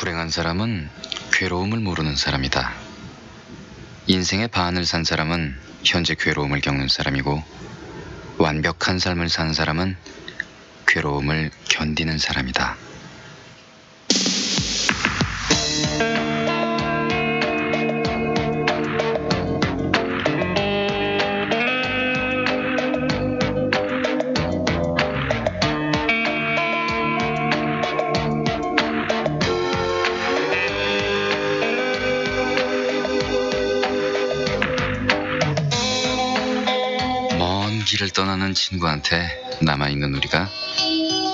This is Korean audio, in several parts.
불행한 사람은 괴로움을 모르는 사람이다. 인생의 반을 산 사람은 현재 괴로움을 겪는 사람이고, 완벽한 삶을 산 사람은 괴로움을 견디는 사람이다. 먼 길을 떠나는 친구한테 남아있는 우리가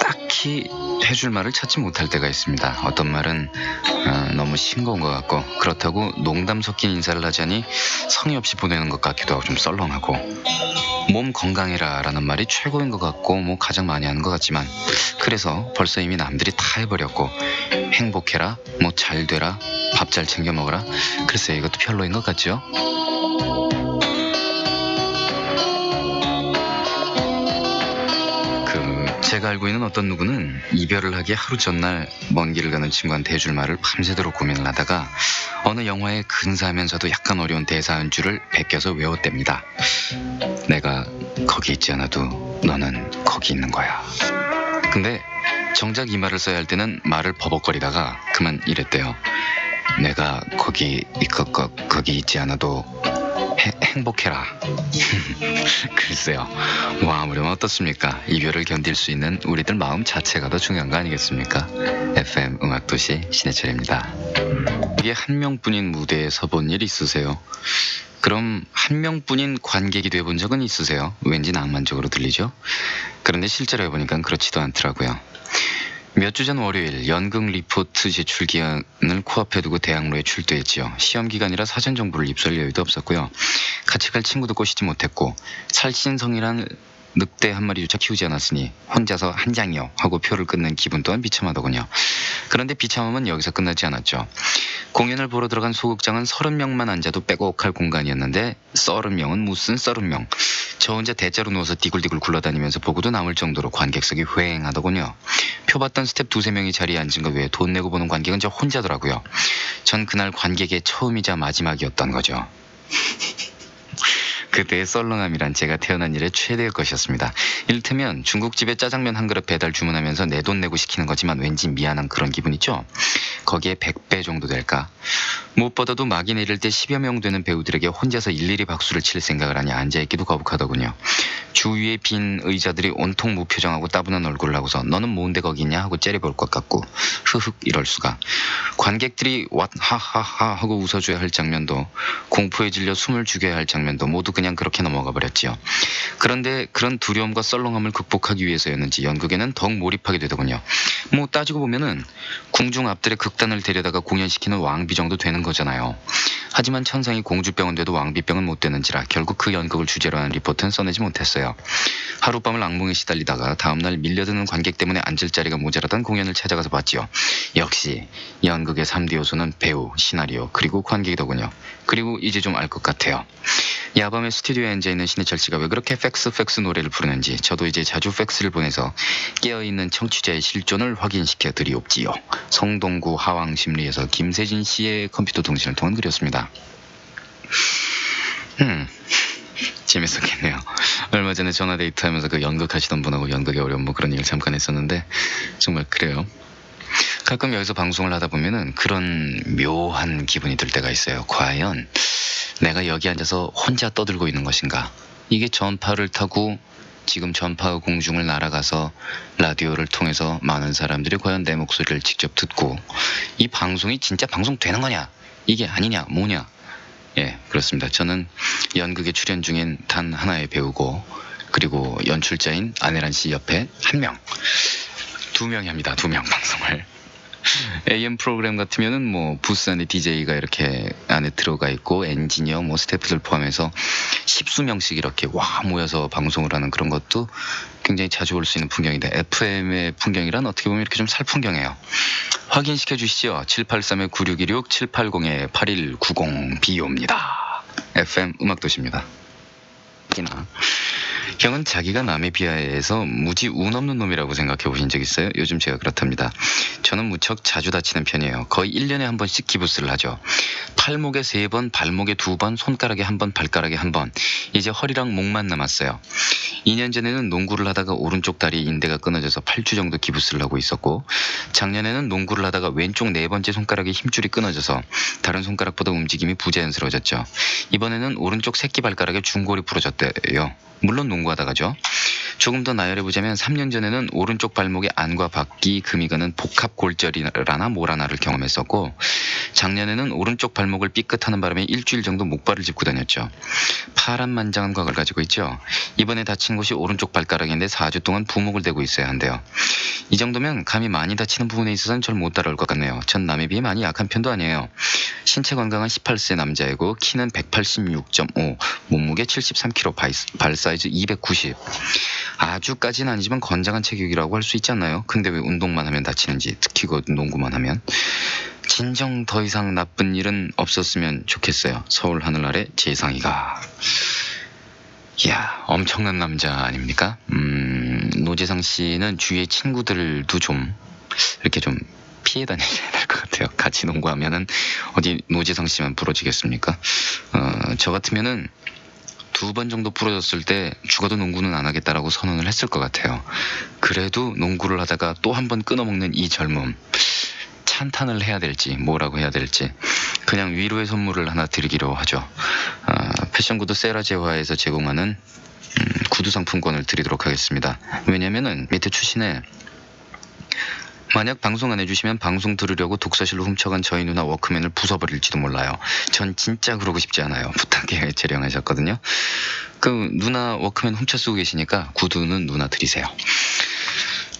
딱히 해줄 말을 찾지 못할 때가 있습니다. 어떤 말은 너무 싱거운 것 같고, 그렇다고 농담 섞인 인사를 하자니 성의 없이 보내는 것 같기도 하고 좀 썰렁하고, 몸 건강해라 라는 말이 최고인 것 같고 뭐 가장 많이 하는 것 같지만, 그래서 벌써 이미 남들이 다 해버렸고, 행복해라, 뭐 잘 되라, 밥 잘 챙겨 먹어라, 글쎄 이것도 별로인 것 같죠? 제가 알고 있는 어떤 누구는 이별을 하기 하루 전날 먼 길을 가는 친구한테 해줄 말을 밤새도록 고민을 하다가 어느 영화의 근사하면서도 약간 어려운 대사 한 줄을 베껴서 외웠답니다. 내가 거기 있지 않아도 너는 거기 있는 거야. 근데 정작 이 말을 써야 할 때는 말을 버벅거리다가 그만 이랬대요. 내가 거기 있지 않아도 행복해라. 글쎄요, 뭐 아무렴 어떻습니까? 이별을 견딜 수 있는 우리들 마음 자체가 더 중요한 거 아니겠습니까? FM 음악도시 신해철입니다. 이게 한 명뿐인 무대에 서본 일 있으세요? 그럼 한 명뿐인 관객이 돼본 적은 있으세요? 왠지 낭만적으로 들리죠? 그런데 실제로 해보니까 그렇지도 않더라고요. 몇 주 전 월요일 연극 리포트 제출 기한을 코앞에 두고 대학로에 출두했지요. 시험 기간이라 사전 정보를 입수할 여유도 없었고요. 같이 갈 친구도 꼬시지 못했고, 살신성이란 늑대 한 마리조차 키우지 않았으니 혼자서 한 장이요 하고 표를 끊는 기분 또한 비참하더군요. 그런데 비참함은 여기서 끝나지 않았죠. 공연을 보러 들어간 소극장은 30명만 앉아도 빼곡할 공간이었는데 30명은 무슨 30명. 저 혼자 대자로 누워서 디굴디굴 굴러다니면서 보고도 남을 정도로 관객석이 휑하더군요. 표 받던 스텝 2-3명이 자리에 앉은 것 외에 돈 내고 보는 관객은 저 혼자더라고요. 전 그날 관객의 처음이자 마지막이었던 거죠. 그때의 썰렁함이란 제가 태어난 일의 최대의 것이었습니다. 이를테면 중국집에 짜장면 한 그릇 배달 주문하면서 내 돈 내고 시키는 거지만 왠지 미안한 그런 기분 있죠? 거기에 100배 정도 될까? 무엇보다도 막이 내릴 때 10여 명 되는 배우들에게 혼자서 일일이 박수를 칠 생각을 하니 앉아있기도 거북하더군요. 주위에 빈 의자들이 온통 무표정하고 따분한 얼굴을 하고서 너는 뭔데 거기 있냐 하고 째려볼 것 같고, 흐흑 이럴 수가. 관객들이 왓 하하하 하고 웃어줘야 할 장면도, 공포에 질려 숨을 죽여야 할 장면도 모두 그냥 그렇게 넘어가 버렸지요. 그런데 그런 두려움과 썰렁함을 극복하기 위해서였는지 연극에는 더욱 몰입하게 되더군요. 뭐 따지고 보면은 궁중 앞들의 극단을 데려다가 공연시키는 왕비 정도 되는 거잖아요. 하지만 천상이 공주병은 돼도 왕비병은 못 되는지라 결국 그 연극을 주제로 한 리포트는 써내지 못했어요. 하룻밤을 악몽에 시달리다가 다음날 밀려드는 관객 때문에 앉을 자리가 모자라던 공연을 찾아가서 봤지요. 역시 연극의 3D 요소는 배우, 시나리오, 그리고 관객이더군요. 그리고 이제 좀 알 것 같아요. 야밤에 스튜디오에 앉아있는 신해철 씨가 왜 그렇게 팩스 노래를 부르는지 저도 이제 자주 팩스를 보내서 깨어있는 청취자의 실존을 확인시켜 드리옵지요. 성동구 하왕심리에서 김세진 씨의 컴퓨터 통신을 통한 글이었습니다. 재밌었겠네요. 얼마 전에 전화데이트 하면서 그 연극하시던 분하고 연극의 어려움 뭐 그런 얘기를 잠깐 했었는데, 정말 그래요. 가끔 여기서 방송을 하다 보면은 그런 묘한 기분이 들 때가 있어요. 과연 내가 여기 앉아서 혼자 떠들고 있는 것인가? 이게 전파를 타고 지금 전파 공중을 날아가서 라디오를 통해서 많은 사람들이 과연 내 목소리를 직접 듣고 이 방송이 진짜 방송되는 거냐? 이게 아니냐? 뭐냐? 예, 그렇습니다. 저는 연극에 출연 중인 단 하나의 배우고, 그리고 연출자인 안혜란 씨 옆에 한 명, 2명이 합니다. 2명 방송을. AM 프로그램 같으면은 뭐 부스 안에 DJ가 이렇게 안에 들어가 있고 엔지니어 뭐 스태프들 포함해서 10수명씩 이렇게 와 모여서 방송을 하는 그런 것도 굉장히 자주 볼 수 있는 풍경인데, FM의 풍경이란 어떻게 보면 이렇게 좀 살풍경이에요. 확인시켜 주시죠. 783-9616, 780-8190 비오입니다. FM 음악도시입니다. 형은 자기가 남에 비하해서 무지 운 없는 놈이라고 생각해 보신 적 있어요? 요즘 제가 그렇답니다. 저는 무척 자주 다치는 편이에요. 거의 1년에 한 번씩 기부스를 하죠. 팔목에 3번, 발목에 2번, 손가락에 1번, 발가락에 1번. 이제 허리랑 목만 남았어요. 2년 전에는 농구를 하다가 오른쪽 다리 인대가 끊어져서 8주 정도 기부스를 하고 있었고, 작년에는 농구를 하다가 왼쪽 4번째 손가락에 힘줄이 끊어져서 다른 손가락보다 움직임이 부자연스러워졌죠. 이번에는 오른쪽 새끼발가락에 중골이 부러졌대요. 물론 농구하다가죠. 조금 더 나열해보자면 3년 전에는 오른쪽 발목의 안과 바퀴 금이 가는 복합골절이라나 뭐라나를 경험했었고, 작년에는 오른쪽 발목을 삐끗하는 바람에 일주일 정도 목발을 짚고 다녔죠. 파란만장한 과거를 가지고 있죠. 이번에 다친 곳이 오른쪽 발가락인데 4주 동안 부목을 대고 있어야 한대요. 이 정도면 감이 많이 다치는 부분에 있어서는 절 못 따라올 것 같네요. 전 남에 비해 많이 약한 편도 아니에요. 신체 건강한 18세 남자이고 키는 186.5, 몸무게 73kg, 발 사이즈 290. 아주까지는 아니지만 건장한 체격이라고 할 수 있지 않나요? 근데 왜 운동만 하면 다치는지, 특히 그 농구만 하면. 진정 더 이상 나쁜 일은 없었으면 좋겠어요. 서울 하늘 아래 재상이가. 이야, 엄청난 남자 아닙니까? 노재상 씨는 주위의 친구들도 좀 이렇게 좀 피해 다니셔야 될 것 같아요. 같이 농구하면은 어디 노재상 씨만 부러지겠습니까? 저 같으면은 2번 정도 부러졌을 때 죽어도 농구는 안 하겠다라고 선언을 했을 것 같아요. 그래도 농구를 하다가 또 한 번 끊어먹는 이 젊음. 찬탄을 해야 될지 뭐라고 해야 될지 그냥 위로의 선물을 하나 드리기로 하죠. 패션 구두 세라제화에서 제공하는 구두 상품권을 드리도록 하겠습니다. 왜냐면은 밑에 추신에 만약 방송 안 해주시면 방송 들으려고 독서실로 훔쳐간 저희 누나 워크맨을 부숴버릴지도 몰라요. 전 진짜 그러고 싶지 않아요. 부탁해 재령하셨거든요. 그 누나 워크맨 훔쳐 쓰고 계시니까 구두는 누나 드리세요.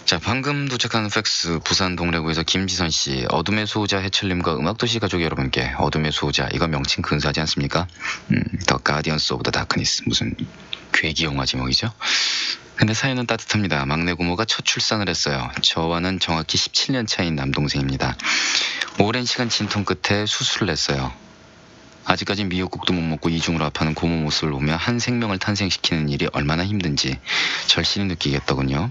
자, 방금 도착한 팩스 부산 동래구에서 김지선 씨, 어둠의 수호자 해철님과 음악도시 가족 여러분께 어둠의 수호자 이거 명칭 근사하지 않습니까? 더 가디언스 오브 더 다크니스 무슨 괴기 영화 제목이죠? 근데 사연은 따뜻합니다. 막내 고모가 첫 출산을 했어요. 저와는 정확히 17년 차인 남동생입니다. 오랜 시간 진통 끝에 수술을 했어요. 아직까지 미역국도 못 먹고 이중으로 아파하는 고모 모습을 보며 한 생명을 탄생시키는 일이 얼마나 힘든지 절실히 느끼겠더군요.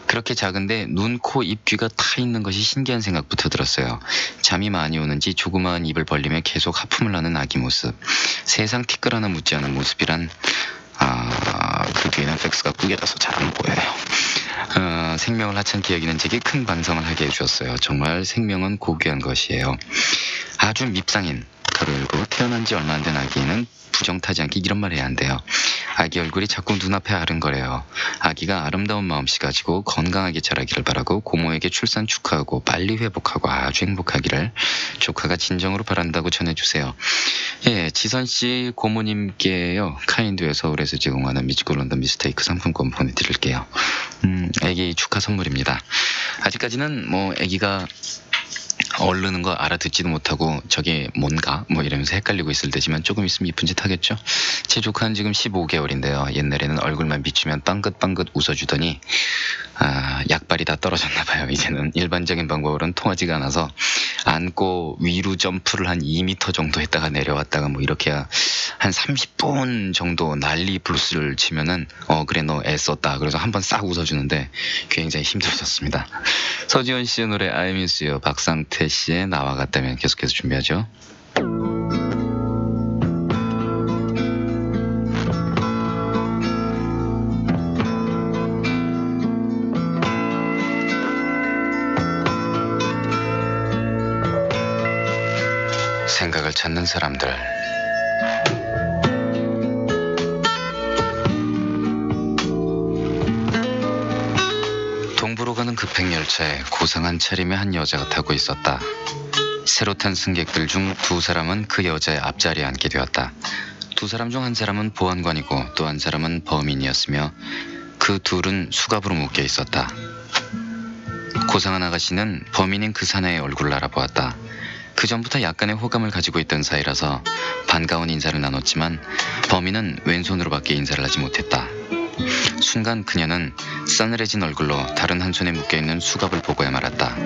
그렇게 작은데 눈, 코, 입, 귀가 타 있는 것이 신기한 생각부터 들었어요. 잠이 많이 오는지 조그마한 입을 벌리며 계속 하품을 하는 아기 모습. 세상 티끌 하나 묻지 않은 모습이란 그 뒤에는 팩스가 구겨져서 잘 안 보여요. 생명을 하찮게 여기는 제게 큰 반성을 하게 해주었어요. 정말 생명은 고귀한 것이에요. 아주 밉상인 가로 열고 태어난 지 얼마 안 된 아기는 부정타지 않게 이런 말 해야 한대요. 아기 얼굴이 자꾸 눈앞에 아른거려요. 아기가 아름다운 마음씨 가지고 건강하게 자라기를 바라고 고모에게 출산 축하하고 빨리 회복하고 아주 행복하기를 조카가 진정으로 바란다고 전해주세요. 예, 지선씨 고모님께요. 카인드웨어 서울에서 제공하는 뮤지컬 런던 미스테이크 상품권 보내드릴게요. 애기 축하 선물입니다. 아직까지는 뭐 애기가 얼르는 거 알아듣지도 못하고 저게 뭔가 뭐 이러면서 헷갈리고 있을 때지만 조금 있으면 이쁜 짓 하겠죠. 제 조카는 지금 15개월인데요. 옛날에는 얼굴만 비추면 빵긋빵긋 웃어주더니 약발이 다 떨어졌나 봐요. 이제는 일반적인 방법으로는 통하지가 않아서 안고 위로 점프를 한 2m 정도 했다가 내려왔다가 뭐 이렇게 한 30분 정도 난리 블루스를 치면은 그래 너 애썼다 그래서 한번 싹 웃어주는데 굉장히 힘들어졌습니다. 서지원 씨의 노래 I Miss You, 박상태 씨의 나와 같다면 계속해서 준비하죠. 생각을 찾는 사람들. 동부로 가는 급행열차에 고상한 차림의 한 여자가 타고 있었다. 새로 탄 승객들 중 2사람은 그 여자의 앞자리에 앉게 되었다. 2사람 중 한 사람은 보안관이고 또 한 사람은 범인이었으며 그 둘은 수갑으로 묶여 있었다. 고상한 아가씨는 범인인 그 사내의 얼굴을 알아보았다. 그 전부터 약간의 호감을 가지고 있던 사이라서 반가운 인사를 나눴지만 범인은 왼손으로밖에 인사를 하지 못했다. 순간 그녀는 싸늘해진 얼굴로 다른 한 손에 묶여있는 수갑을 보고야 말았다.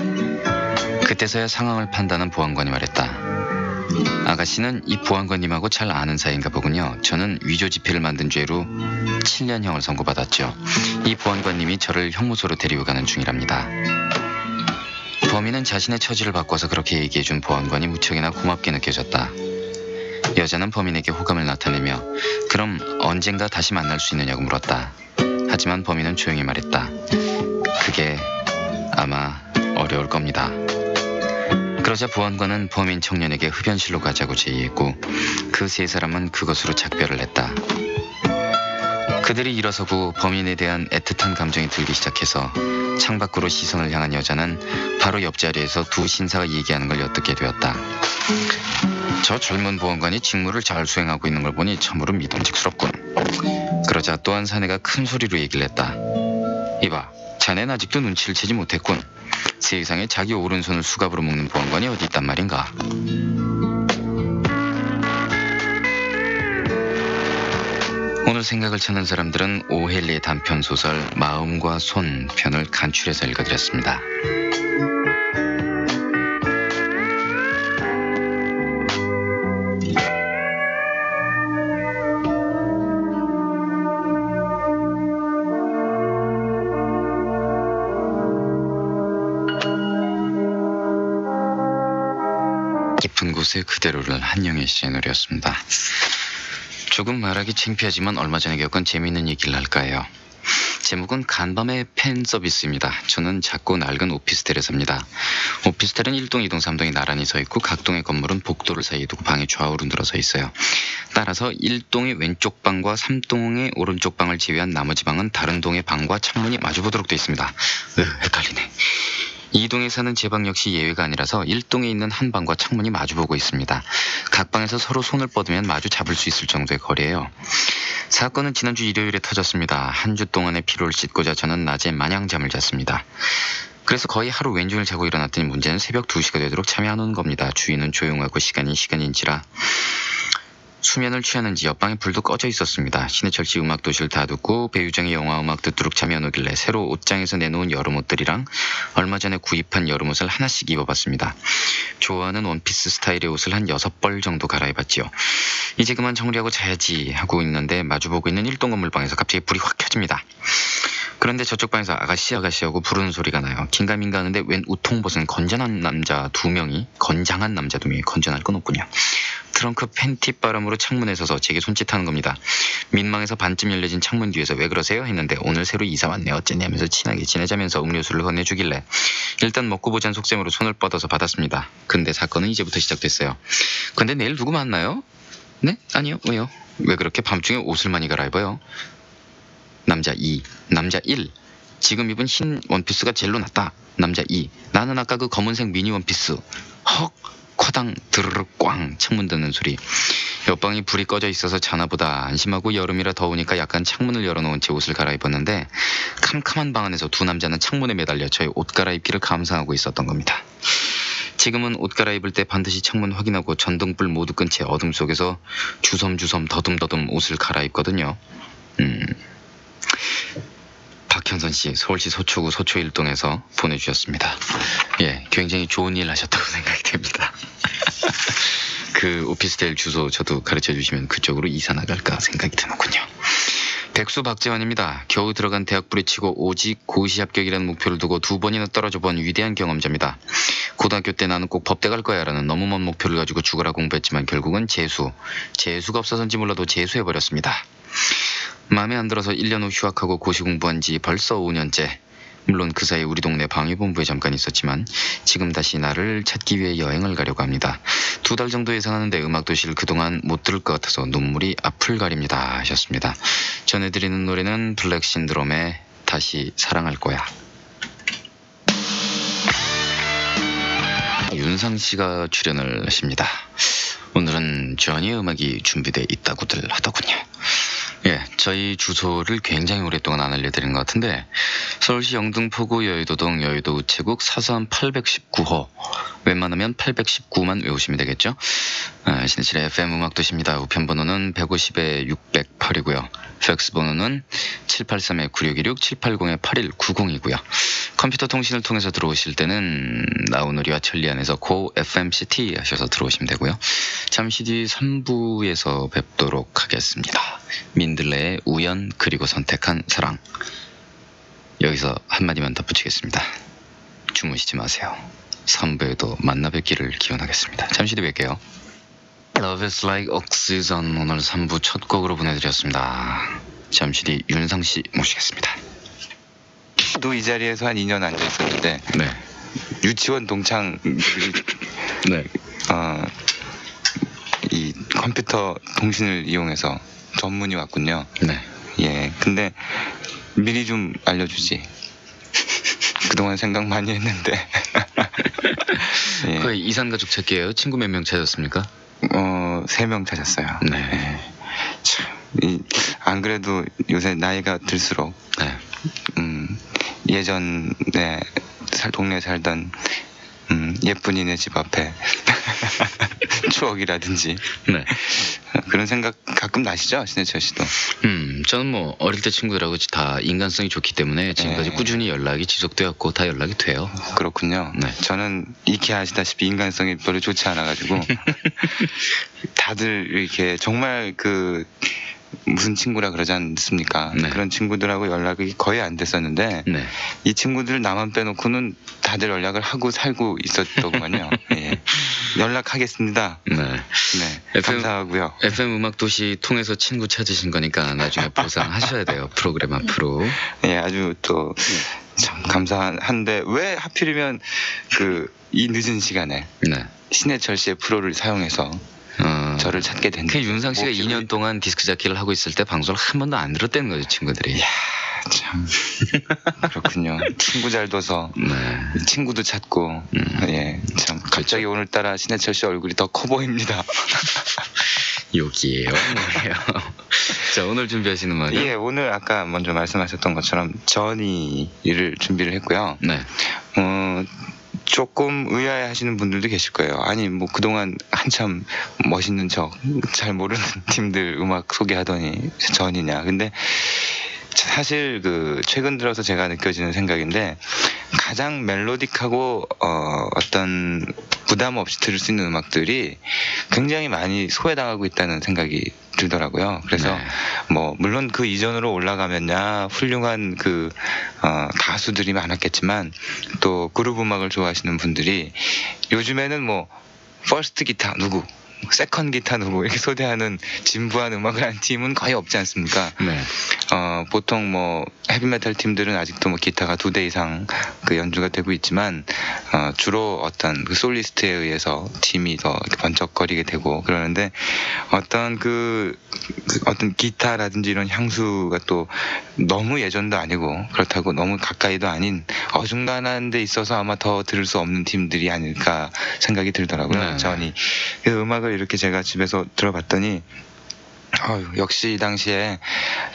그때서야 상황을 판단한 보안관이 말했다. 아가씨는 이 보안관님하고 잘 아는 사이인가 보군요. 저는 위조 지폐를 만든 죄로 7년형을 선고받았죠. 이 보안관님이 저를 형무소로 데리고 가는 중이랍니다. 범인은 자신의 처지를 바꿔서 그렇게 얘기해준 보안관이 무척이나 고맙게 느껴졌다. 여자는 범인에게 호감을 나타내며 그럼 언젠가 다시 만날 수 있느냐고 물었다. 하지만 범인은 조용히 말했다. 그게 아마 어려울 겁니다. 그러자 보안관은 범인 청년에게 흡연실로 가자고 제의했고 그 세 사람은 그것으로 작별을 했다. 그들이 일어서고 범인에 대한 애틋한 감정이 들기 시작해서 창밖으로 시선을 향한 여자는 바로 옆자리에서 두 신사가 얘기하는 걸 엿듣게 되었다. 저 젊은 보안관이 직무를 잘 수행하고 있는 걸 보니 참으로 믿음직스럽군. 그러자 또 한 사내가 큰 소리로 얘기를 했다. 이봐, 자넨 아직도 눈치를 채지 못했군. 세상에 자기 오른손을 수갑으로 묶는 보안관이 어디 있단 말인가. 오늘 생각을 찾는 사람들은 오헬리의 단편소설 마음과 손 편을 간추려서 읽어드렸습니다. 깊은 곳에 그대로를 한영애 씨의 노래였습니다. 조금 말하기 창피하지만 얼마 전에 겪은 재미있는 얘기를 할까 해요. 제목은 간밤의 팬 서비스입니다. 저는 작고 낡은 오피스텔에 삽니다. 오피스텔은 1동, 2동, 3동이 나란히 서 있고 각 동의 건물은 복도를 사이에 두고 방이 좌우로 늘어서 있어요. 따라서 1동의 왼쪽 방과 3동의 오른쪽 방을 제외한 나머지 방은 다른 동의 방과 창문이 마주보도록 되어 있습니다. 헷갈리네. 2동에 사는 제 방 역시 예외가 아니라서 1동에 있는 한 방과 창문이 마주보고 있습니다. 각 방에서 서로 손을 뻗으면 마주 잡을 수 있을 정도의 거리예요. 사건은 지난주 일요일에 터졌습니다. 한 주 동안의 피로를 씻고자 저는 낮에 마냥 잠을 잤습니다. 그래서 거의 하루 왼종일 자고 일어났더니 문제는 새벽 2시가 되도록 잠이 안 오는 겁니다. 주위는 조용하고 시간이 시간인지라 수면을 취하는지 옆방에 불도 꺼져 있었습니다. 신해철 씨 음악도시를 다 듣고 배유정의 영화 음악 듣도록 잠이 안 오길래 새로 옷장에서 내놓은 여름옷들이랑 얼마 전에 구입한 여름옷을 하나씩 입어봤습니다. 좋아하는 원피스 스타일의 옷을 한 6벌 정도 갈아입었지요. 이제 그만 정리하고 자야지 하고 있는데 마주보고 있는 1동 건물방에서 갑자기 불이 확 켜집니다. 그런데 저쪽 방에서 아가씨 하고 부르는 소리가 나요. 긴가민가 하는데 웬 우통 벗은 건장한 남자 두 명이 건전할 건 없군요. 트렁크 팬티 바람으로 창문에 서서 제게 손짓하는 겁니다. 민망해서 반쯤 열려진 창문 뒤에서 왜 그러세요? 했는데 오늘 새로 이사 왔네 어쩌냐면서 친하게 지내자면서 음료수를 건네주길래 일단 먹고 보자는 속셈으로 손을 뻗어서 받았습니다. 근데 사건은 이제부터 시작됐어요. 근데 내일 누구 만나요? 네? 아니요. 왜요? 왜 그렇게 밤중에 옷을 많이 갈아입어요? 남자 2, 남자 1. 지금 입은 흰 원피스가 제일로 낫다. 남자 2. 나는 아까 그 검은색 미니 원피스. 헉! 쿼당 드르륵 꽝 창문 닫는 소리. 옆방이 불이 꺼져 있어서 자나보다 안심하고 여름이라 더우니까 약간 창문을 열어놓은 채 옷을 갈아입었는데 캄캄한 방 안에서 두 남자는 창문에 매달려 저의 옷 갈아입기를 감상하고 있었던 겁니다. 지금은 옷 갈아입을 때 반드시 창문 확인하고 전등불 모두 끈 채 어둠 속에서 주섬주섬 더듬더듬 옷을 갈아입거든요. 박현선 씨, 서울시 서초구 서초 1동에서 보내주셨습니다. 예, 굉장히 좋은 일 하셨다고 생각이 됩니다. 그 오피스텔 주소 저도 가르쳐 주시면 그쪽으로 이사 나갈까 생각이 드는군요. 백수 박재환입니다. 겨우 들어간 대학 뿌리치고 오직 고시 합격이라는 목표를 두고 2번이나 떨어져 본 위대한 경험자입니다. 고등학교 때 나는 꼭 법대 갈 거야 라는 너무 먼 목표를 가지고 죽어라 공부했지만 결국은 재수가 없어서인지 몰라도 재수해버렸습니다. 마음에 안 들어서 1년 후 휴학하고 고시 공부한 지 벌써 5년째. 물론 그 사이 우리 동네 방위본부에 잠깐 있었지만 지금 다시 나를 찾기 위해 여행을 가려고 합니다. 2달 정도 예상하는데 음악도시를 그동안 못 들을 것 같아서 눈물이 앞을 가립니다 하셨습니다. 전해드리는 노래는 블랙 신드롬의 다시 사랑할 거야. 윤상 씨가 출연을 하십니다. 오늘은 저니의 음악이 준비되어 있다고들 하더군요. 예, 저희 주소를 굉장히 오랫동안 안 알려드린 것 같은데 서울시 영등포구 여의도동 여의도 우체국 사서함 819호 웬만하면 819만 외우시면 되겠죠. 신해철의 FM 음악도시입니다. 우편번호는 150에 608이고요. 팩스 번호는 783에 9616, 780-8190이고요. 컴퓨터 통신을 통해서 들어오실 때는 나우누리와 천리안에서 고 FMCT 하셔서 들어오시면 되고요. 잠시 뒤 3부에서 뵙도록 하겠습니다. 민들레의 우연 그리고 선택한 사랑. 여기서 한마디만 덧붙이겠습니다. 주무시지 마세요. 3부에도 만나 뵙기를 기원하겠습니다. 잠시 뒤 뵐게요. Love is like oxygen. 오늘 3부 첫 곡으로 보내드렸습니다. 잠시 뒤 윤상씨 모시겠습니다. 또 이 자리에서 한 2년 앉아 있었는데 네. 유치원 동창 네. 이 컴퓨터 통신을 이용해서 전문이 왔군요. 네. 예. 근데 미리 좀 알려주지. 그동안 생각 많이 했는데. 예. 거의 이산가족 찾기예요. 친구 몇 명 찾았습니까? 3명 찾았어요. 네. 예. 참, 안 그래도 요새 나이가 들수록 네. 예전에 동네에 살던 예쁜이네 집 앞에 추억이라든지 네. 그런 생각 가끔 나시죠? 신해철 씨도. 저는 뭐 어릴 때 친구들하고 다 인간성이 좋기 때문에 지금까지 네. 꾸준히 연락이 지속되었고 다 연락이 돼요. 그렇군요. 네. 저는 익히 아시다시피 인간성이 별로 좋지 않아가지고 다들 이렇게 정말 무슨 친구라 그러지 않습니까? 네. 그런 친구들하고 연락이 거의 안 됐었는데 네. 이 친구들 나만 빼놓고는 다들 연락을 하고 살고 있었더구만요. 예. 연락하겠습니다. 네. 네, 감사하고요. FM 음악도시 통해서 친구 찾으신 거니까 나중에 보상하셔야 돼요. 프로그램 앞으로. 예, 아주 또 참 감사한데 왜 하필이면 이 늦은 시간에 네. 신해철 씨의 프로를 사용해서 저를 찾게 그 됐는지. 윤상 씨가 뭐 2년 동안 디스크 자키를 하고 있을 때 방송을 한 번도 안 들었다는 거죠, 친구들이. 이야, 참 그렇군요. 친구 잘 둬서 네. 친구도 찾고 예, 참 갑자기 오늘따라 신해철 씨 얼굴이 더 커 보입니다. 여기에요. 뭐예요? 자, 오늘 준비하신 음악은? 예, 오늘 아까 먼저 말씀하셨던 것처럼 저니를 준비를 했고요. 네. 조금 의아해하시는 분들도 계실 거예요. 아니 뭐 그동안 한참 멋있는 척 잘 모르는 팀들 음악 소개하더니 전이냐. 근데 사실 최근 들어서 제가 느껴지는 생각인데 가장 멜로딕하고 어떤 부담 없이 들을 수 있는 음악들이 굉장히 많이 소외당하고 있다는 생각이 들더라고요. 그래서 네. 뭐 물론 그 이전으로 올라가면야 훌륭한 가수들이 많았겠지만 또 그루브 음악을 좋아하시는 분들이 요즘에는 뭐 퍼스트 기타 누구 세컨 기타 누구 이렇게 소개하는 진부한 음악을 하는 팀은 거의 없지 않습니까? 네. 보통 뭐 헤비메탈 팀들은 아직도 뭐 기타가 2대 이상 연주가 되고 있지만 주로 어떤 솔리스트에 의해서 팀이 더 이렇게 번쩍거리게 되고 그러는데 어떤 어떤 기타라든지 이런 향수가 또 너무 예전도 아니고 그렇다고 너무 가까이도 아닌 어중간한 데 있어서 아마 더 들을 수 없는 팀들이 아닐까 생각이 들더라고요. 네. 전이 그 음악을 이렇게 제가 집에서 들어봤더니 역시 이 당시에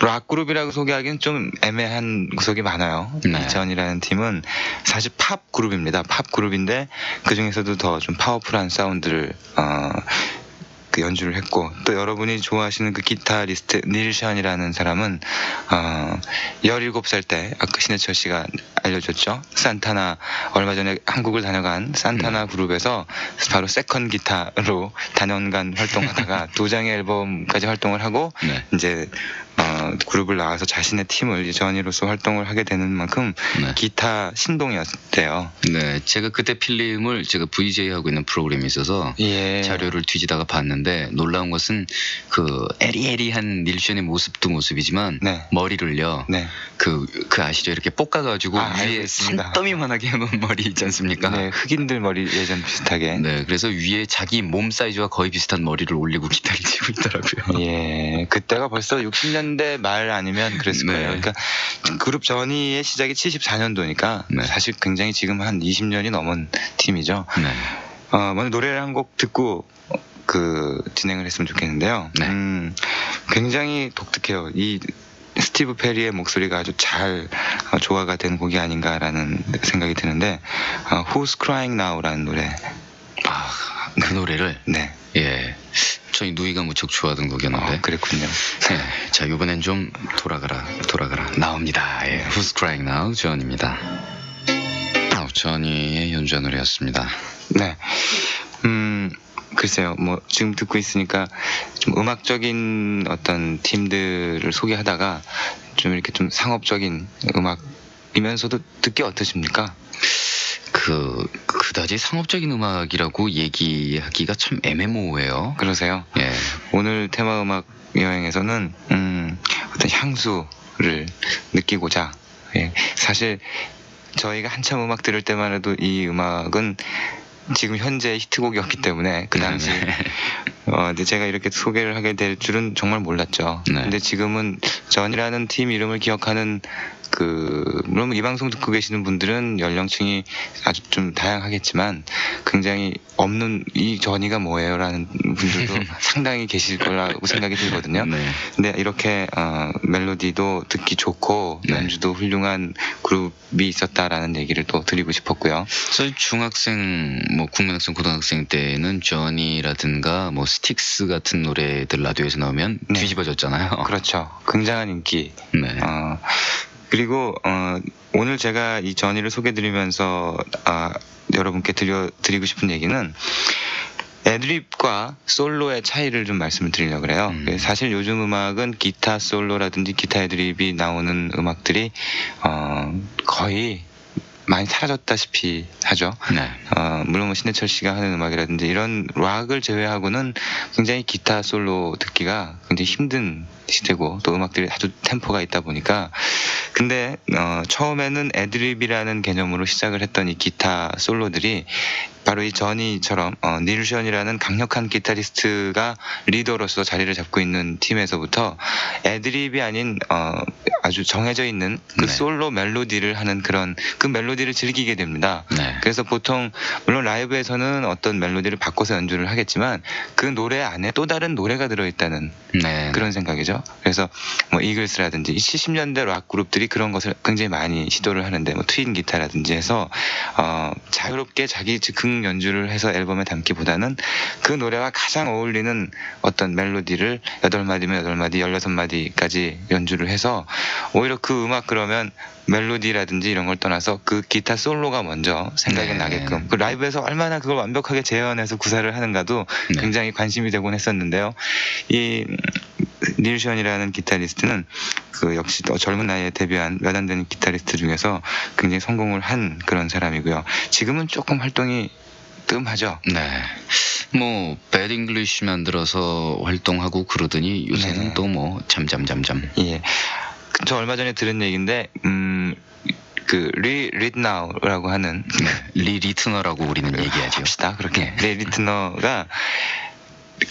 락 그룹이라고 소개하기는 좀 애매한 구석이 많아요. 네. 이전이라는 팀은 사실 팝 그룹입니다. 팝 그룹인데 그 중에서도 더 좀 파워풀한 사운드를 연주를 했고 또 여러분이 좋아하시는 기타리스트 닐 션이라는 사람은 17살 때 아까 신해철 씨가 알려줬죠. 산타나 얼마 전에 한국을 다녀간 산타나 그룹에서 바로 세컨 기타로 단연간 활동하다가 2장의 앨범까지 활동을 하고 네. 이제 그룹을 나와서 자신의 팀을 전이로서 활동을 하게 되는 만큼 네. 기타 신동이었대요. 네. 제가 그때 필름을 제가 VJ 하고 있는 프로그램이 있어서 예. 자료를 뒤지다가 봤는데 놀라운 것은 에리에리한 닐션의 모습도 모습이지만 네. 머리를요. 네. 그 아시죠? 이렇게 볶아가지고 알고 위에 있습니다. 산더미만하게 해놓은 머리 있지 않습니까? 네, 흑인들 머리 예전 비슷하게. 네, 그래서 위에 자기 몸 사이즈와 거의 비슷한 머리를 올리고 기타를 치고 있더라고요. 예, 그때가 벌써 60년대 말 아니면 그랬을 네. 거예요. 그러니까 그룹 전이의 시작이 74년도니까 네. 사실 굉장히 지금 한 20년이 넘은 팀이죠. 네. 먼저 노래를 한 곡 듣고 진행을 했으면 좋겠는데요. 네. 굉장히 독특해요. 이 스티브 페리의 목소리가 아주 잘 조화가 된 곡이 아닌가라는 생각이 드는데 Who's Crying Now라는 노래. 그 노래를 네. 예, 저희 누이가 무척 좋아하던 곡이었는데. 그랬군요. 예, 자 이번엔 좀 돌아가라 나옵니다. 예, Who's Crying Now 전입니다. 전이의 연주한 노래였습니다. 네. 글쎄요, 뭐 지금 듣고 있으니까 좀 음악적인 어떤 팀들을 소개하다가 좀 이렇게 좀 상업적인 음악이면서도 듣기 어떠십니까? 그다지 상업적인 음악이라고 얘기하기가 참 애매모호해요. 그러세요? 예. 오늘 테마 음악 여행에서는 어떤 향수를 느끼고자, 예, 사실 저희가 한참 음악 들을 때만 해도 이 음악은 지금 현재 히트곡이었기 때문에 그 당시 근데 제가 이렇게 소개를 하게 될 줄은 정말 몰랐죠. 네. 근데 지금은 전이라는 팀 이름을 기억하는 물론 이 방송 듣고 계시는 분들은 연령층이 아주 좀 다양하겠지만 굉장히 없는 이 전이가 뭐예요라는 분들도 상당히 계실 거라고 생각이 들거든요. 네. 근데 이렇게 멜로디도 듣기 좋고 네. 연주도 훌륭한 그룹이 있었다라는 얘기를 또 드리고 싶었고요. 사실 중학생, 뭐 국민학생, 고등학생 때는 조니라든가 뭐 스틱스 같은 노래들 라디오에서 나오면 네. 뒤집어졌잖아요. 그렇죠. 굉장한 인기. 네. 그리고 오늘 제가 이 전이를 소개드리면서 여러분께 드리고 싶은 얘기는 애드립과 솔로의 차이를 좀 말씀을 드리려고 그래요. 사실 요즘 음악은 기타 솔로라든지 기타 애드립이 나오는 음악들이 거의 많이 사라졌다시피 하죠. 네. 물론 뭐 신해철 씨가 하는 음악이라든지 이런 락을 제외하고는 굉장히 기타 솔로 듣기가 굉장히 힘든 시대고 또 음악들이 아주 템포가 있다 보니까 근데 처음에는 애드립이라는 개념으로 시작을 했던 이 기타 솔로들이 바로 이 저니처럼 닐 션이라는 강력한 기타리스트가 리더로서 자리를 잡고 있는 팀에서부터 애드립이 아닌 아주 정해져 있는 그 네. 솔로 멜로디를 하는 그런 그 멜로디를 즐기게 됩니다. 네. 그래서 보통 물론 라이브에서는 어떤 멜로디를 바꿔서 연주를 하겠지만 그 노래 안에 또 다른 노래가 들어있다는 네. 그런 생각이죠. 그래서 뭐 이글스라든지 70년대 락 그룹들이 그런 것을 굉장히 많이 시도를 하는데 뭐 트윈 기타라든지 해서 자유롭게 자기 즉흥 연주를 해서 앨범에 담기보다는 그 노래와 가장 어울리는 어떤 멜로디를 8마디면 8마디, 16마디까지 연주를 해서 오히려 그 음악 그러면 멜로디라든지 이런 걸 떠나서 그 기타 솔로가 먼저 생각이 네. 나게끔 그 라이브에서 얼마나 그걸 완벽하게 재현해서 구사를 하는가도 네. 굉장히 관심이 되곤 했었는데요. 이 닐 션이라는 기타리스트는 그 역시 또 젊은 나이에 데뷔한 몇 안 되는 기타리스트 중에서 굉장히 성공을 한 그런 사람이고요. 지금은 조금 활동이 뜸하죠. 네. 뭐 배드 잉글리쉬 만들어서 활동하고 그러더니 요새는 네. 또 뭐 잠잠. 예. 저 얼마 전에 들은 얘기인데 그 리드 나우라고 하는 리 리트너라고 우리는 얘기하죠. 합시다. 그렇게. 리 리트너가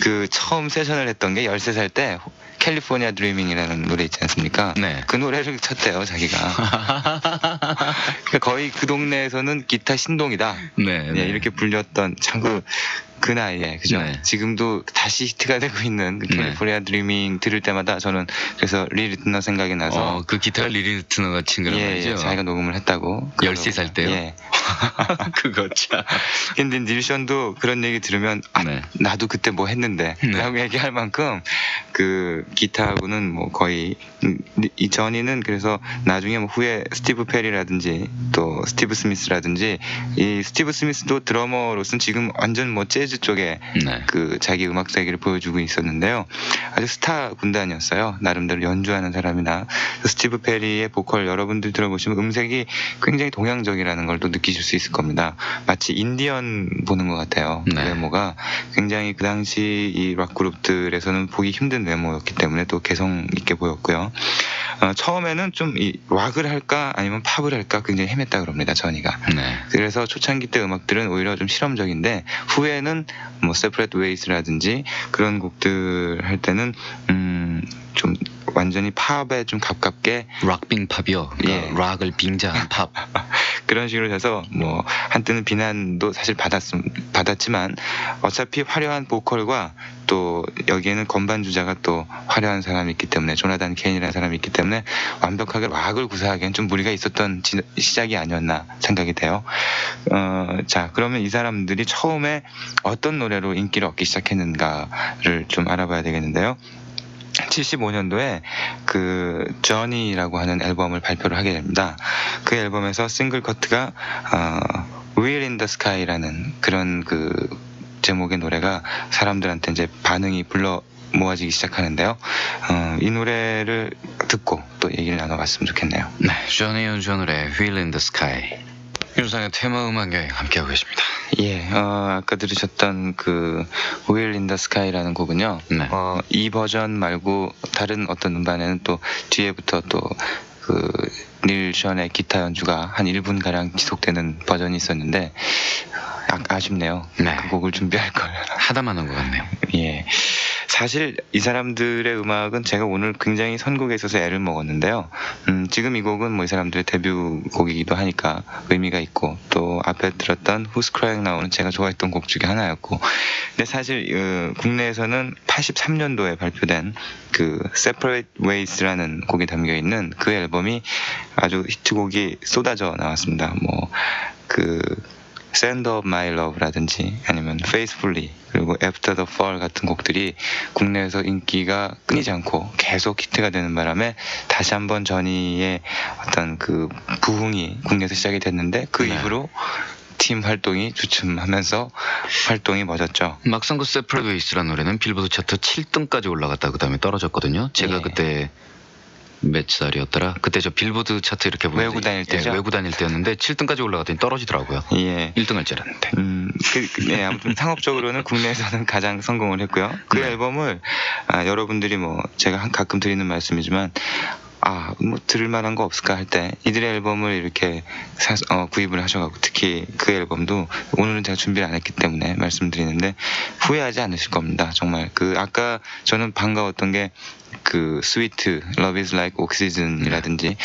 그 처음 세션을 했던 게 13살 때 캘리포니아 드리밍이라는 노래 있지 않습니까? 네. 그 노래를 쳤대요, 자기가. 그러니까 거의 그 동네에서는 기타 신동이다. 네. 네, 이렇게 불렸던 참 그 나이에 그죠? 네. 지금도 다시 히트가 되고 있는 그 캘리포니아 드리밍 들을 때마다 저는 그래서 리 리트너 생각이 나서 그 기타가 리 리트너가 친 거란 말이죠. 자기가 녹음을 했다고. 13살 때요? 예. 그거 참. 근데 닐 션도 그런 얘기 들으면 네. 나도 그때 뭐 했는데 네. 라고 얘기할 만큼 그 기타하고는 뭐 거의 이 전이는 그래서 나중에 뭐 후에 스티브 페리라든지 또 스티브 스미스라든지 이 스티브 스미스도 드러머로서는 지금 완전 뭐 재즈 쪽에 네. 그 자기 음악 세계를 보여주고 있었는데요. 아주 스타 군단이었어요. 나름대로 연주하는 사람이나 스티브 페리의 보컬 여러분들 들어보시면 음색이 굉장히 동양적이라는 걸 또 느끼실 수 있을 겁니다. 마치 인디언 보는 것 같아요. 그 네. 외모가 굉장히 그 당시 이 락 그룹들에서는 보기 힘든 외모였기 때문에 또 개성 있게 보였고요. 처음에는 좀 이 락을 할까 아니면 팝을 할까 굉장히 헤맸다 그럽니다. 전이가. 네. 그래서 초창기 때 음악들은 오히려 좀 실험적인데 후에는 뭐 세퍼레이트 웨이스라든지 그런 곡들 할 때는 좀 완전히 팝에 좀 가깝게 락빙 팝이요. 그러니까 예. 락을 빙자한 팝. 그런 식으로 해서 뭐 한때는 비난도 사실 받았지만 어차피 화려한 보컬과 또 여기에는 건반 주자가 또 화려한 사람이 있기 때문에 조나단 케인이라는 사람이 있기 때문에 완벽하게 락을 구사하기엔 좀 무리가 있었던 시작이 아니었나 생각이 돼요. 자, 그러면 이 사람들이 처음에 어떤 노래로 인기를 얻기 시작했는가를 좀 알아봐야 되겠는데요. 75년도에 그 저니라고 하는 앨범을 발표를 하게 됩니다. 그 앨범에서 싱글 커트가 Wheel in the Sky라는 그런 그 제목의 노래가 사람들한테 이제 반응이 불러 모아지기 시작하는데요. 이 노래를 듣고 또 얘기를 나눠봤으면 좋겠네요. 네, 조니 연주의 Wheel in the Sky. 윤상의 테마 음악 여행 함께하고 계십니다. 예, 아까 들으셨던 그 Wheel in the Sky라는 곡은요. 네. 이 버전 말고 다른 어떤 음반에는 또 뒤에부터 또 그 닐 션의 기타 연주가 한 1분 가량 지속되는 버전이 있었는데 아쉽네요. 네. 그 곡을 준비할 걸. 하다만 한 것 같네요. 예. 사실 이 사람들의 음악은 제가 오늘 굉장히 선곡에 있어서 애를 먹었는데요. 지금 이 곡은 뭐 이 사람들의 데뷔곡이기도 하니까 의미가 있고 또 앞에 들었던 Who's Crying Now는 제가 좋아했던 곡 중에 하나였고 근데 사실 국내에서는 83년도에 발표된 그 Separate Ways라는 곡이 담겨있는 그 앨범이 아주 히트곡이 쏟아져 나왔습니다. 뭐 그 Sand of My Love라든지 아니면 Faithfully 그리고 After the Fall 같은 곡들이 국내에서 인기가 끊이지 않고 계속 히트가 되는 바람에 다시 한번 저니의 어떤 그 부흥이 국내에서 시작이 됐는데 그 네. 이후로 팀 활동이 주춤하면서 활동이 멎었죠. 막상 그 Separate Ways라는 노래는 빌보드 차트 7등까지 올라갔다 그 다음에 떨어졌거든요. 제가 예. 그때 몇 살이었더라? 그때 저 빌보드 차트 이렇게 보면 외우고 다닐 때죠? 외우고 다닐 때였는데 7등까지 올라갔더니 떨어지더라고요. 예. 1등 할 줄 알았는데. 네, 아무튼 상업적으로는 국내에서는 가장 성공을 했고요. 그 네. 앨범을 여러분들이 뭐 제가 가끔 드리는 말씀이지만 뭐 들을 만한 거 없을까 할 때 이들의 앨범을 이렇게 구입을 하셔가지고 특히 그 앨범도 오늘은 제가 준비를 안 했기 때문에 말씀드리는데 후회하지 않으실 겁니다. 정말 그 아까 저는 반가웠던 게 그 스위트, Love is like oxygen이라든지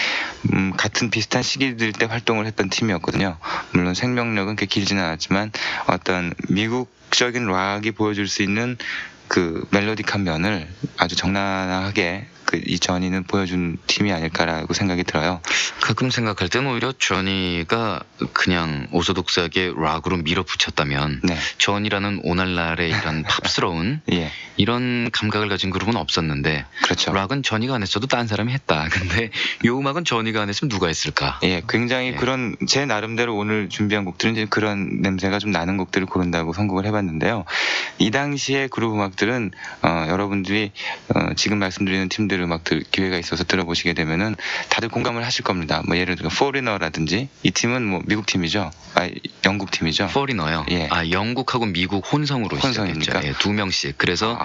같은 비슷한 시기들 때 활동을 했던 팀이었거든요. 물론 생명력은 그렇게 길지는 않았지만 어떤 미국적인 락이 보여줄 수 있는 그 멜로디한 면을 아주 적나라하게 이 저니는 보여준 팀이 아닐까라고 생각이 들어요. 가끔 생각할 때는 오히려 저니가 그냥 오소독스하게 락으로 밀어붙였다면 네, 저니라는 오날날의 이런 팝스러운 예, 이런 감각을 가진 그룹은 없었는데 그렇죠. 락은 저니가 안 했어도 딴 사람이 했다. 근데 이 음악은 저니가 안 했으면 누가 했을까? 예, 굉장히 예. 그런 제 나름대로 오늘 준비한 곡들은 이제 그런 냄새가 좀 나는 곡들을 고른다고 선곡을 해봤는데요. 이 당시의 그룹 음악들은 여러분들이 지금 말씀드리는 팀들 음악들 기회가 있어서 들어보시게 되면은 다들 공감을 하실 겁니다. 뭐 예를 들어 포리너라든지 이 팀은 뭐 미국 팀이죠. 영국 팀이죠. 포리너요. 예. 영국하고 미국 혼성으로 혼성입니까? 시작했죠. 예, 두 명씩. 그래서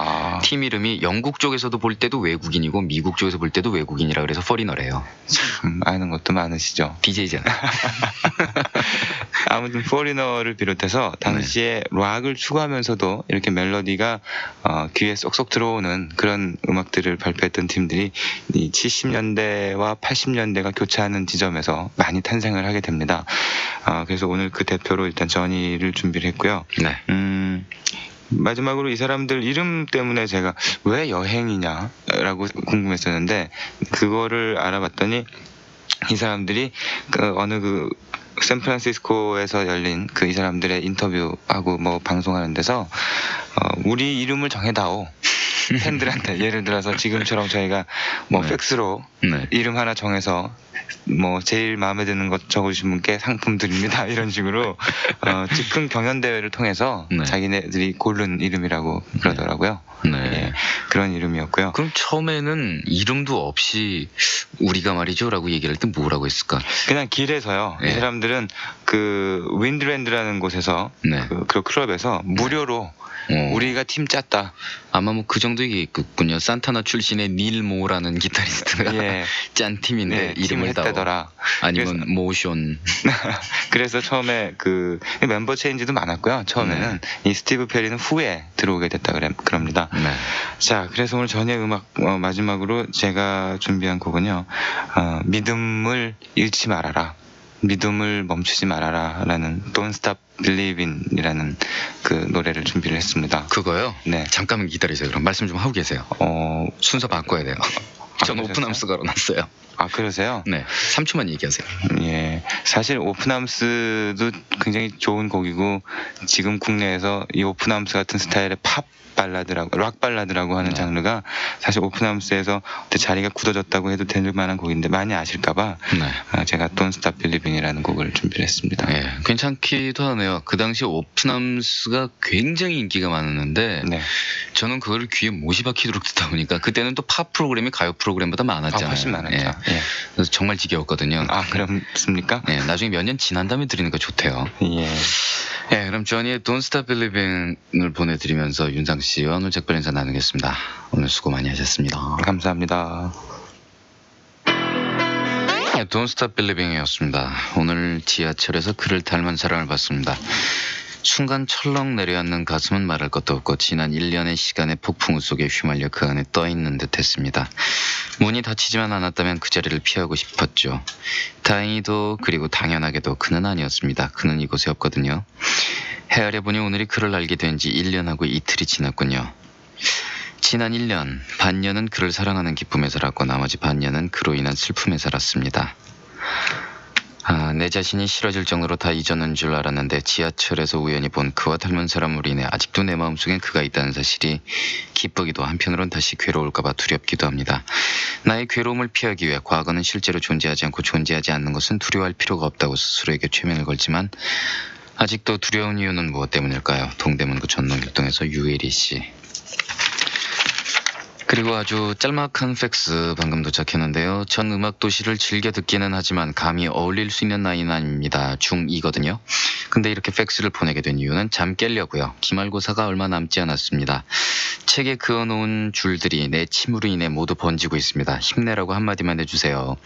팀 이름이 영국 쪽에서도 볼 때도 외국인이고 미국 쪽에서 볼 때도 외국인이라 그래서 포리너래요. 참 아는 것도 많으시죠. DJ잖아요. 아무튼 포리너를 비롯해서 당시에 락을 추구하면서도 이렇게 멜로디가 귀에 쏙쏙 들어오는 그런 음악들을 발표했던 팀들이 이 70년대와 80년대가 교차하는 지점에서 많이 탄생을 하게 됩니다. 그래서 오늘 그 대표로 일단 저니를 준비를 했고요. 네. 마지막으로 이 사람들 이름 때문에 제가 왜 여행이냐라고 궁금했었는데 그거를 알아봤더니 이 사람들이 어느 그 샌프란시스코에서 열린 그 이 사람들의 인터뷰하고 뭐 방송하는 데서 우리 이름을 정해다오. 팬들한테 예를 들어서 지금처럼 저희가 뭐 네. 팩스로 네. 이름 하나 정해서 뭐 제일 마음에 드는 것 적으신 분께 상품 드립니다 이런 식으로 즉흥 경연 대회를 통해서 네. 자기네들이 고른 이름이라고 그러더라고요. 네. 예, 그런 이름이었고요. 그럼 처음에는 이름도 없이 우리가 말이죠라고 얘기할 때 뭐라고 했을까? 그냥 길에서요. 예. 이 사람들은 그 윈드랜드라는 곳에서 네. 그 클럽에서 무료로 우리가 팀 짰다. 아마 뭐 그 정도 팀명도 이게 있군요. 산타나 출신의 닐 모라는 기타리스트가 예, 짠 팀인데 네, 팀을 이름을 따오. 했다더라. 아니면 모션. 그래서 처음에 그 멤버 체인지도 많았고요. 처음에는 이 스티브 페리는 후에 들어오게 됐다 그럽니다. 네. 자, 그래서 오늘 저녁 음악 마지막으로 제가 준비한 곡은요. 믿음을 잃지 말아라. 믿음을 멈추지 말아라 라는 Don't Stop Believing 이라는 그 노래를 준비를 했습니다. 그거요? 네. 잠깐만 기다리세요. 그럼 말씀 좀 하고 계세요. 순서 바꿔야 돼요. 전 그러셨어요? 오픈함스 걸어놨어요. 아, 그러세요? 네. 3초만 얘기하세요. 예. 사실 오픈함스도 굉장히 좋은 곡이고 지금 국내에서 이 오픈함스 같은 스타일의 팝 발라드라고 락 발라드라고 하는 네. 장르가 사실 오픈함스에서 자리가 굳어졌다고 해도 될 만한 곡인데 많이 아실까봐 네. 제가 Don't Stop Believing이라는 곡을 준비를 했습니다. 예, 괜찮기도 하네요. 그 당시 오픈함스가 굉장히 인기가 많았는데 네. 저는 그걸 귀에 못이 박히도록 듣다 보니까 그때는 또 팝 프로그램이 가요 프로그램보다 많았잖아요. 훨씬 많았죠. 예. 예. 그래서 정말 지겨웠거든요. 아, 그렇습니까? 예, 나중에 몇 년 지난 다음에 들으니까 좋대요. 예. 예, 그럼 조니의 Don't Stop Believing을 보내드리면서 윤상 씨와 오늘 작별 인사 나누겠습니다. 오늘 수고 많이 하셨습니다. 감사합니다. 예, Don't Stop Believing이었습니다. 오늘 지하철에서 그를 닮은 사람을 봤습니다. 순간 철렁 내려앉는 가슴은 말할 것도 없고 지난 1년의 시간의 폭풍우 속에 휘말려 그 안에 떠있는 듯했습니다. 문이 닫히지만 않았다면 그 자리를 피하고 싶었죠. 다행히도 그리고 당연하게도 그는 아니었습니다. 그는 이곳에 없거든요. 헤아려보니 오늘이 그를 알게 된 지 1년하고 이틀이 지났군요. 지난 1년, 반년은 그를 사랑하는 기쁨에 살았고 나머지 반년은 그로 인한 슬픔에 살았습니다. 내 자신이 싫어질 정도로 다 잊었는 줄 알았는데 지하철에서 우연히 본 그와 닮은 사람으로 인해 아직도 내 마음속엔 그가 있다는 사실이 기쁘기도 한편으론 다시 괴로울까봐 두렵기도 합니다. 나의 괴로움을 피하기 위해 과거는 실제로 존재하지 않고 존재하지 않는 것은 두려워할 필요가 없다고 스스로에게 최면을 걸지만 아직도 두려운 이유는 무엇 때문일까요? 동대문구 전농일동에서 유혜리 씨. 그리고 아주 짤막한 팩스 방금 도착했는데요. 전 음악도시를 즐겨 듣기는 하지만 감히 어울릴 수 있는 나이는 아닙니다. 중2거든요. 근데 이렇게 팩스를 보내게 된 이유는 잠 깨려고요. 기말고사가 얼마 남지 않았습니다. 책에 그어놓은 줄들이 내 침으로 인해 모두 번지고 있습니다. 힘내라고 한마디만 해주세요.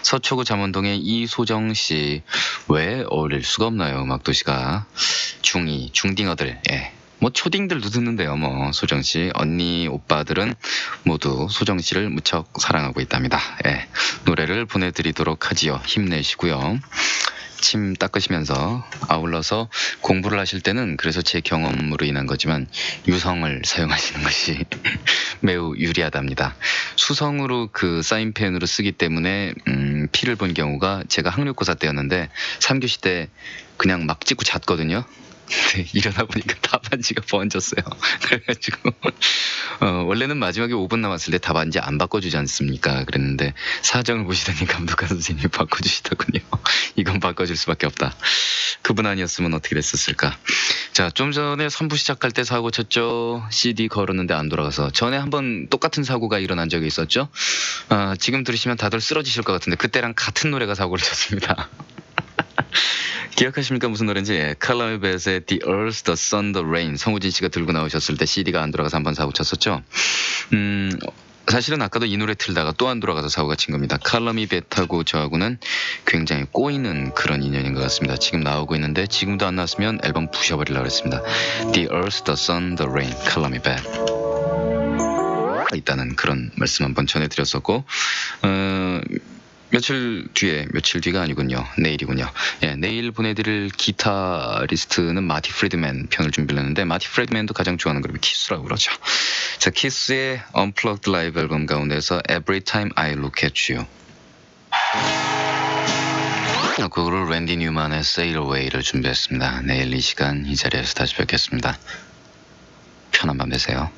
서초구 잠원동의 이소정 씨. 왜 어울릴 수가 없나요? 음악도시가. 중2, 중딩어들. 예. 뭐 초딩들도 듣는데요. 뭐 소정씨 언니 오빠들은 모두 소정씨를 무척 사랑하고 있답니다. 예, 노래를 보내드리도록 하지요. 힘내시고요. 침 닦으시면서 아울러서 공부를 하실 때는 그래서 제 경험으로 인한 거지만 유성을 사용하시는 것이 매우 유리하답니다. 수성으로 그 사인펜으로 쓰기 때문에 피를 본 경우가 제가 학력고사 때였는데 3교시 때 그냥 막 찍고 잤거든요. 네, 일어나 보니까 답안지가 번졌어요. 그래가지고 원래는 마지막에 5분 남았을 때 답안지 안 바꿔주지 않습니까? 그랬는데 사정을 보시더니 감독관 선생님이 바꿔주시더군요. 이건 바꿔줄 수밖에 없다. 그분 아니었으면 어떻게 됐었을까? 자, 좀 전에 3부 시작할 때 사고 쳤죠. CD 걸었는데 안 돌아가서. 전에 한번 똑같은 사고가 일어난 적이 있었죠. 지금 들으시면 다들 쓰러지실 것 같은데 그때랑 같은 노래가 사고를 쳤습니다. 기억하십니까? 무슨 노래인지? 예, 칼럼의 뱃의 The Earth, The Sun, The Rain. 성우진 씨가 들고 나오셨을 때 CD가 안 돌아가서 한번 사고 쳤었죠. 사실은 아까도 이 노래 틀다가 또 안 돌아가서 사고가 친 겁니다. 칼럼이 뱃하고 저하고는 굉장히 꼬이는 그런 인연인 것 같습니다. 지금 나오고 있는데 지금도 안 나왔으면 앨범 부셔버리려고 했습니다. The Earth, The Sun, The Rain. 칼럼이 뱃. 있다는 그런 말씀 한번 전해드렸었고 며칠 뒤가 아니군요. 내일이군요. 예, 내일 보내드릴 기타리스트는 마티 프리드맨 편을 준비했는데 마티 프리드맨도 가장 좋아하는 그룹이 키스라고 그러죠. 자, 키스의 Unplugged 라이브 앨범 가운데서 Every Time I Look at You. 그거를 랜디 뉴만의 Sail Away를 준비했습니다. 내일 이 시간 이 자리에서 다시 뵙겠습니다. 편한 밤 되세요.